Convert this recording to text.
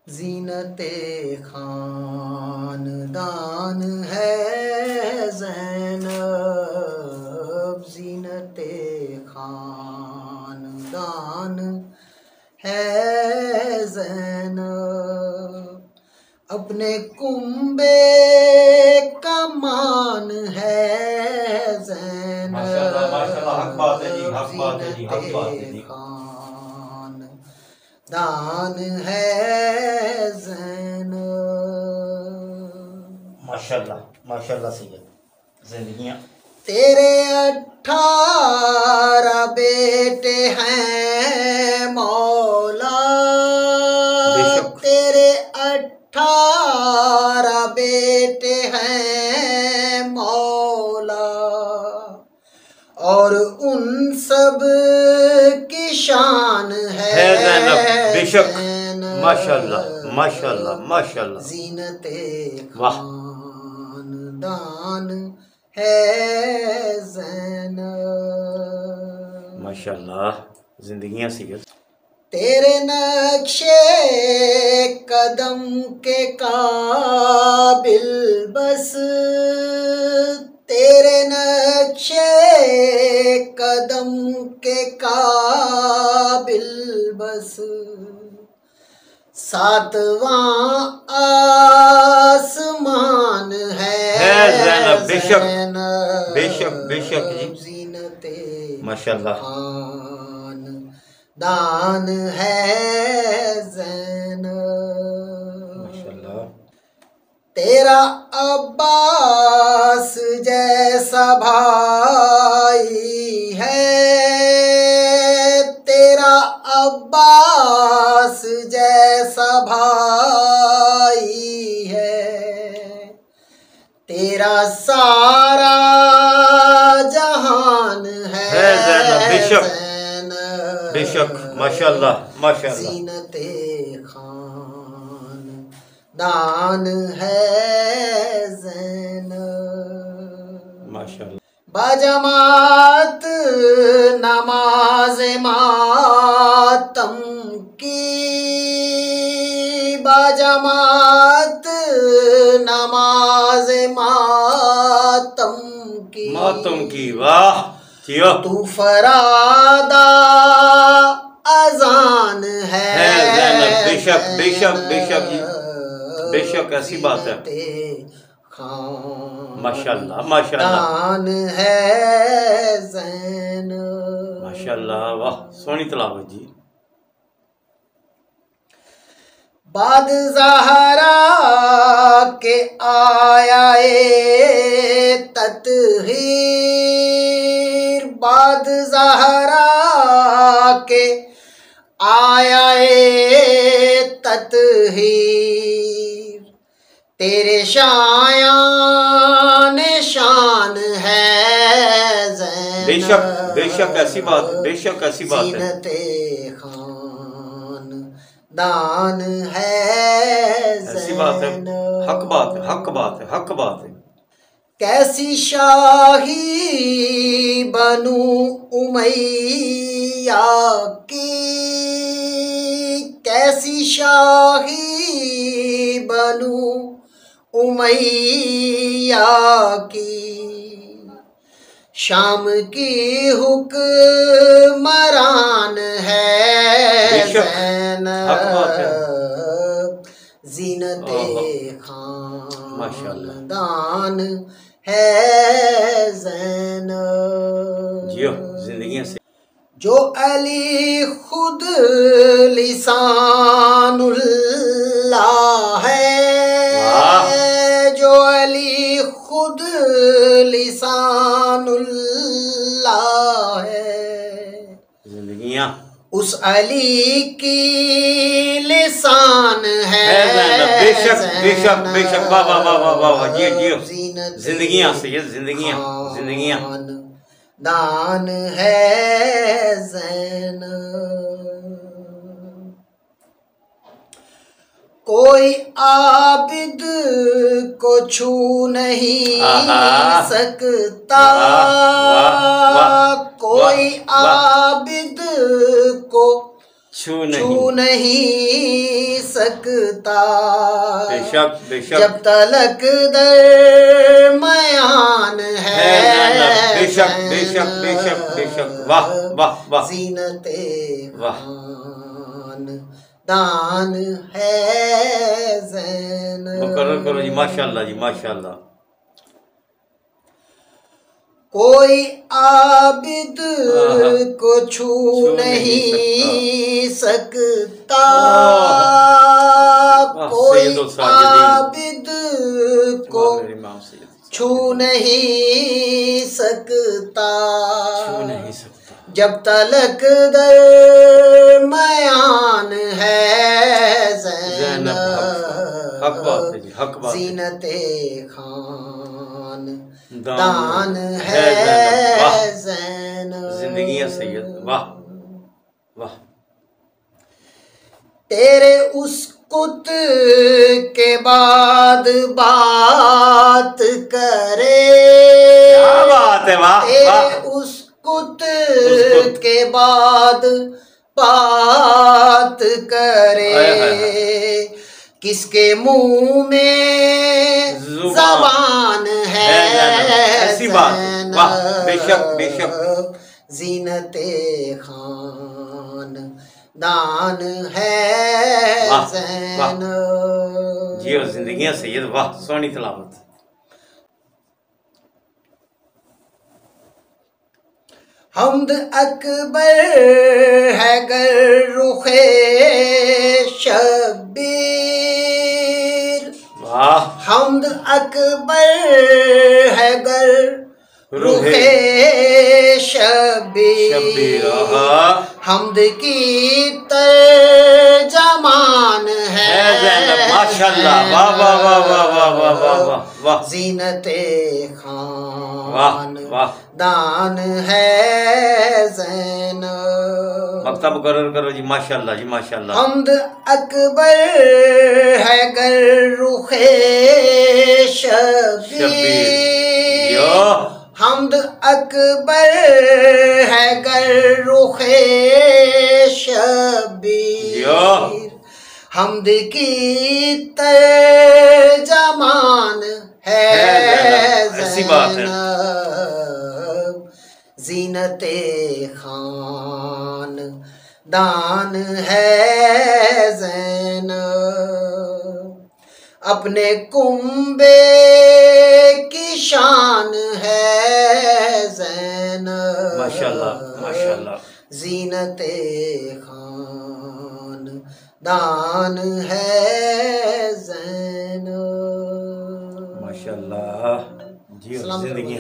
ज़ीनते खानदान है ज़ैनब, ज़ीनते खानदान है ज़ैनब, अपने कुंबे का मान है ज़ैनब, माशाल्लाह माशाल्लाह, हक बात है जी, हक बात है जी, हक बात है जी। दान है ज़ैनब। माशाल्लाह माशाल्लाह सैयद, जिंदगियां। तेरे 18 बेटे हैं मौला, तेरे 18 बेटे हैं मौला, और उन सब की शान है ज़ैनब, बेशक। माशाल्लाह माशाल्लाह माशाल्लाह, ज़ीनते वाह, खानदान है ज़ैनब। माशाल्लाह, जिंदगियां सैयद। तेरे नक्शे कदम के काबिल बस, तेरे नक्शे कदम के काबिल बस, सातवां आसमान है ज़ैनब, बेशक बेशक बेशक जी, ज़ीनते माशाल्लाह, दान है ज़ैनब। माशाल्लाह। तेरा अब्बास जैसा भाई है, तेरा अब्बास जैसा भाई है, तेरा सारा जहान है ज़ैनब, बेशक ज़ैनब, बेशक, माशाल्लाह माशाल्लाह, ज़ीनते खानदान है ज़ैनब। माशाल्लाह। बाजमात नमाज मातम की, बाजमात नमाज मातम की, वाह जियो, तू फरादा अजान है ज़ैनब, बेशक बेशक बेशक जी, बेशक, ऐसी बात है। माशाल्लाह माशाल्लाह, दान है ज़ैनब। माशाल्लाह, वाह, सोनी तलावत जी। बाद ज़हरा के आया तत्हीर, बाद ज़हरा के आया तत्हीर, तेरे शायान शान है ज़ैनब, बेशक बेशक, ऐसी बात, बेशक ऐसी बात है। ज़ीनते खानदान है ऐसी बात है, हक बात है, हक बात है, हक बात है। कैसी शाही बनू उमैया की, कैसी शाही बनू उमैया की, शाम की हुक्मरान है ज़ैनब, ज़ीनते खानदान है ज़ैनब। जियो, जिंदगियां से। जो अली खुद लिसानुल्लाह है, जो अली खुद लिसानुल्लाह है, जिंदगियां उस अली की लिसान है बेशक बेशक बेशक, वाह वाह वाह वाह वाह, जियो जियो, जिंदगियां सैयद, जिंदगियां जिंदगियां, दान है ज़ैनब। कोई आबिद को छू नहीं सकता, कोई आबिद को छू नहीं सकता। बेशक बेशक जब तलक दरमयान है बेशक बेशक बेशक बेशक। वाह वाह वाह। ज़ीनते वाह दान है ज़ैनब। मुकर्रर करो जी, माशाअल्लाह जी माशाअल्लाह। कोई आबिद को छू नहीं सकता। कोई आबिद को छू नहीं सकता। जब तलक दरमयान है ज़ैनब। ज़ीनते खान दान है ज़ैनब। जिंदगी सैयद। वाह वाह। तेरे उस कुत के बाद बात करे। क्या बात है। वाह तेरे उस कुत के बाद बात करे। किसके मुंह में ज़बान है ऐसी बात। वाह बेशक बेशक। ज़ीनते खान दान है ज़ैनब। जी और जिंदगी सैयद। वाह सोनी तलावत। हमद अकबर है गर रुखे शब्बीर। वाह। हमद अकबर है गर रुखे शब्बीर। हमद की तर्जमान है माशाअल्लाह। वाह वाह वाह वाह वाह वाह वाह। ज़ीनते खान वाह दान है ज़ैनब। मक्तब मुकर्रर करो जी, माशाअल्लाह जी माशाअल्लाह। हमद अकबर है गर रुखे शब्बीर। हमद अकबर है गर रुखे शब्बीर। हमद की तर्जमान है ज़ैनब। ज़ीनते खान दान है ज़ैनब। अपने कुंबे की शान है ज़ैनब। माशाअल्लाह माशाअल्लाह। ज़ीनते खान दान है ज़ैनब। माशाअल्लाह जी। जिंदगी